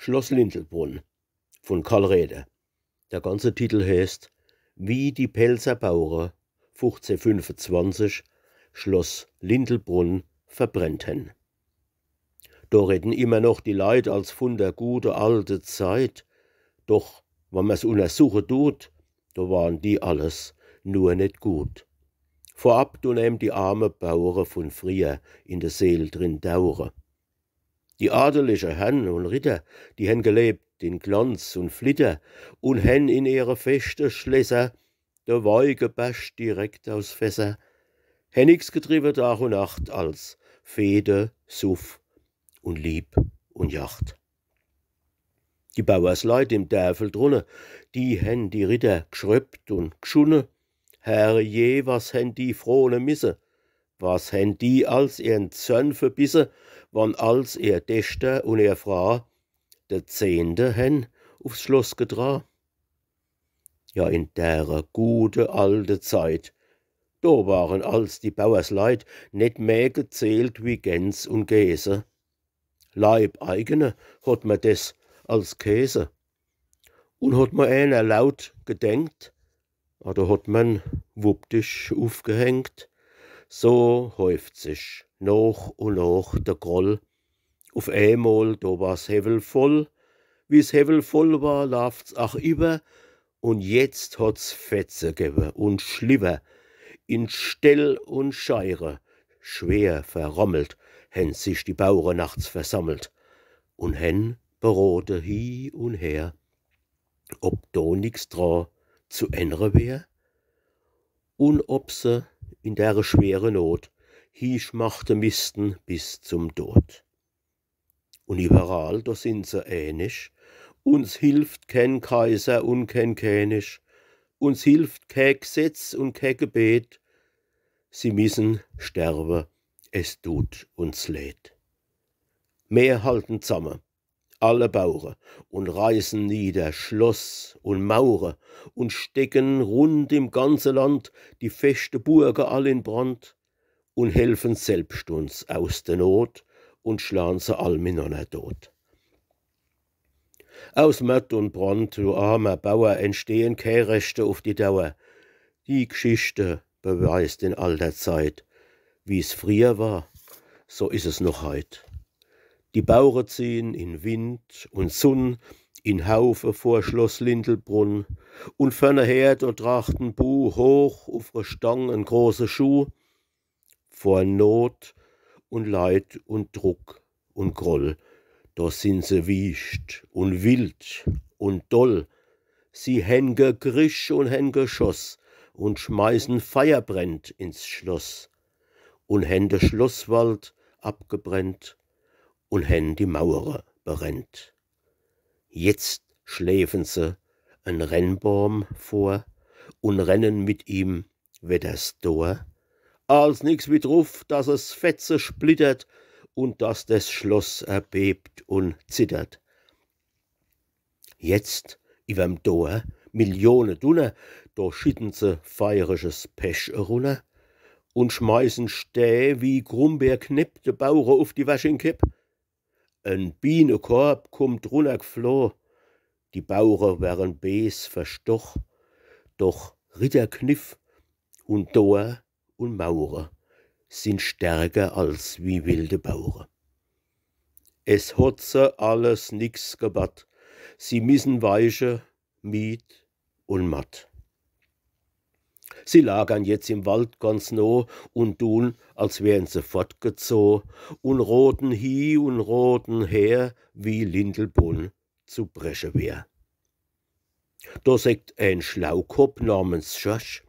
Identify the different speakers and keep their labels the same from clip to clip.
Speaker 1: Schloss Lindelbrunn von Karl Räder. Der ganze Titel heißt Wie die Pelzer Bauern 1525 Schloss Lindelbrunn verbrennt hen. Da reden immer noch die Leid als von der gute alte Zeit. Doch, wenn man's untersuchen tut, da waren die alles nur nicht gut. Vorab du nehm die arme Bauern von früher in der Seel drin dauere. Die adelige Herren und Ritter, die hen gelebt in Glanz und Flitter und hen in ihre feste Schlösser der Weih gebascht direkt aus Fässer, hen nix getrieben Tag und Nacht als Fehde, Suff und Lieb und Jacht. Die Bauersleut im Dörfel drunne, die hen die Ritter geschröppt und geschunne, Herrje, was hen die frohne misse, was hen die als ihren Zönn verbisse, wann als ihr Dächter und ihr Fra de Zehnte hen aufs Schloss gedra. Ja, in dere gute alte Zeit, da waren als die Bauersleit net mehr gezählt wie Gäns und Gäse. Leibeigene hat man des als Käse. Und hat man einer laut gedenkt, da hat man wuppdisch aufgehängt. So häuft sich noch und noch der Groll. Auf einmal, da war's Hevel voll. Wie's Hevel voll war, lauft's auch über. Und jetzt hat's Fetze gebe und Schliver. In Stell und Scheire, schwer verrommelt, hen sich die Bauern nachts versammelt. Und hen berode hie und her, ob do nix dra zu ändern wär. Und ob se in der schwere Not hiesch machte Misten bis zum Tod. Und überall, da sind se ähnlich, uns hilft kein Kaiser und kein König, uns hilft kein Gesetz und kein Gebet, sie müssen sterben, es tut uns leid. Mehr halten zusammen, alle Bauern, und reißen nieder Schloss und Mauern und stecken rund im ganzen Land die feste Burgen all in Brand und helfen selbst uns aus der Not und schlagen sie all miteinander tot. Aus Mött und Brand, du armer Bauer, entstehen keine Rechte auf die Dauer. Die Geschichte beweist in all der Zeit, wie's früher war, so ist es noch heut. Die Bauern ziehen in Wind und Sonn in Haufe vor Schloss Lindelbrunn und fernerher dort trachten Bu hoch auf der Stang en große Schuh. Vor Not und Leid und Druck und Groll, da sind se wiecht und wild und doll. Sie hen gegrisch und hen geschoss und schmeißen Feierbrennt ins Schloss und hen de Schlosswald abgebrennt und hen die Mauere berennt. Jetzt schläfen se en Rennbaum vor und rennen mit ihm wetters Tor. Als nix wie drauf, dass es Fetze splittert und dass das Schloss erbebt und zittert. Jetzt überm Tor Millionen Dunner, da schitten se feierisches Pech runter und schmeißen Stäh wie Grumbeerknipp de Bauer auf die Waschingkipp. Ein Bienenkorb kommt runtergefloh, die Bauer wären Bes verstoch, doch Ritterkniff und Tor und Maurer sind stärker als wie wilde Bauern. Es hat se alles nix gebat, sie müssen weiche, mied und matt. Sie lagern jetzt im Wald ganz no und tun, als wären sie fortgezogen und roten hie und roten her, wie Lindelbrunn zu brechen wär. Da sagt ein Schlaukopf namens Schorsch: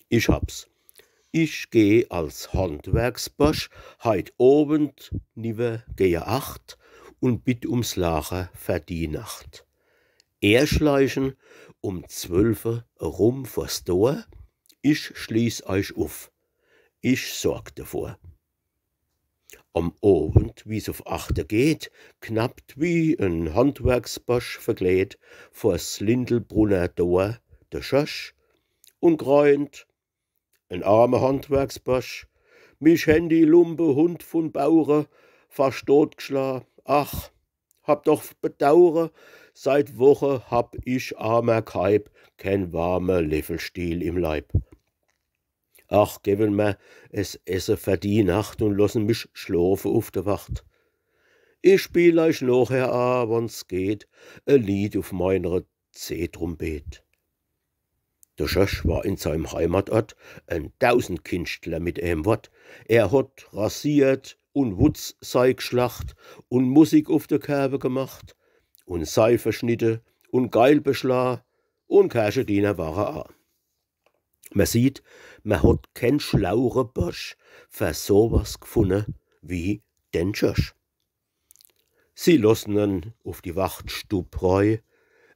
Speaker 1: Ich hab's. Ich geh als Handwerksbosch heut Abend niver gehe acht und bitt ums Lacher für die Nacht. Er schleichen um 12 rum vors Tor, ich schließ euch auf, ich sorg davor. Am Abend, wie's auf Achte geht, knappt wie ein Handwerksbosch verkleed vors Lindelbrunner Tor der Schorsch und greunt: Ein armer Handwerksbosch, mich hen die Lumpe Hund von Bauer fast totgeschlagen. Ach, hab doch Bedauere, seit Woche hab ich armer Kaib kein warmer Löffelstiel im Leib. Ach, geben mir es Essen für die Nacht und lassen mich schlafen auf der Wacht. Ich spiel euch nachher an, wenn's geht, ein Lied auf meiner C-Trompet. Der Schösch war in seinem Heimatort ein Tausendkünstler mit einem Wort. Er hat rasiert und Wutz sei geschlacht und Musik auf der Kerbe gemacht und Seife schnitte und Geil beschlah und Kerschediener war er auch. Man sieht, man hat kein schlauere Bursch für sowas gefunden wie den Schösch. Sie lassen ihn auf die Wachtstub reu.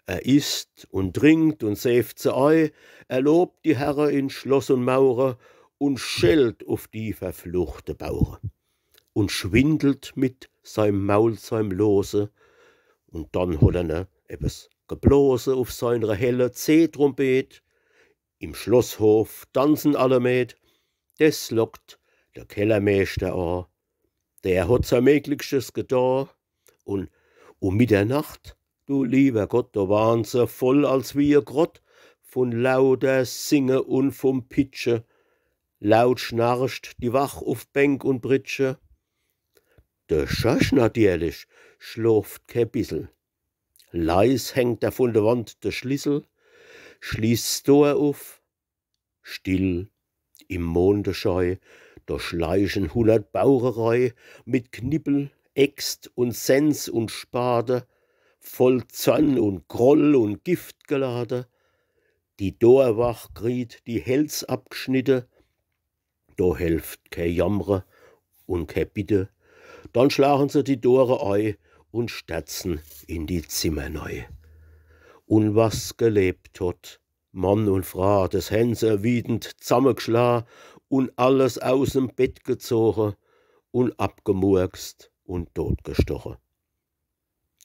Speaker 1: Er isst und trinkt und säft se ei, er lobt die Herren in Schloss und Mauer und schellt auf die verfluchte Bauer und schwindelt mit seinem Maul, seinem Lose, und dann hat er etwas geblose auf seiner helle C-Trompet. Im Schlosshof tanzen alle mit, des lockt der Kellermeister an. Der hat sein Möglichstes getan, und um Mitternacht, du lieber Gott, da waren sie voll als wie ein Grott von lauter Singe und vom Pitsche. Laut schnarcht die Wach auf Bänk und Britsche. Der Schösch natürlich schläft kein bissel. Leis hängt er von der Wand der Schlüssel, schließt's Tor auf. Still im Mondenscheu, da schleichen 100 Bauerei mit Knippel, Äxt und Sens und Spade, voll Zorn und Groll und Gift geladen. Die Dorwach kriegt die Häls abgeschnitten, da helft kein Jammre und kein Bitte. Dann schlagen sie die Tore ei und stürzen in die Zimmer neu. Und was gelebt hat, Mann und Frau, des Hänse wiedend zusammengeschlagen und alles aus'm Bett gezogen und abgemurkst und totgestochen.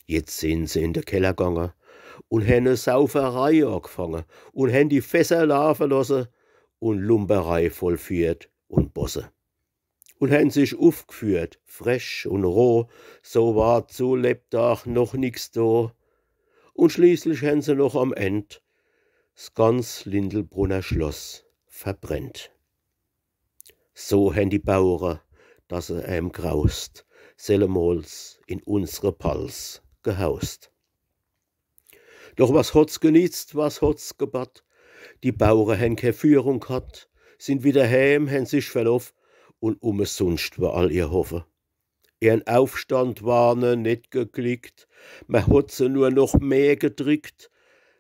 Speaker 1: Jetzt sind sie in der Keller gegangen und haben eine Sauferei angefangen und haben die Fässer laufen lassen und Lumperei vollführt und Bosse. Und haben sich aufgeführt, fresh und roh, so war zu Lebtag noch nix da. Und schließlich haben sie noch am End das ganz Lindelbrunner Schloss verbrennt. So haben die Bauern, dass sie graust, sellemals in unsere Pals gehaust. Doch was hat's genützt, was hat's gebat? Die Bauern haben keine Führung gehabt, sind wieder heim, haben sich verlaufen und umsonst war all ihr Hoffen. Ihren Aufstand war nicht geklickt, man hat sie nur noch mehr gedrückt,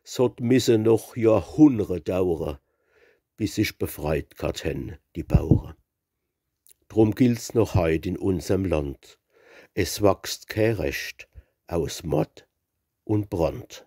Speaker 1: es hat müsse noch Jahrhunderte dauern, bis sich befreit hätten die Bauern. Drum gilt's noch heut in unserem Land, es wächst kein Recht aus Mord und Brand.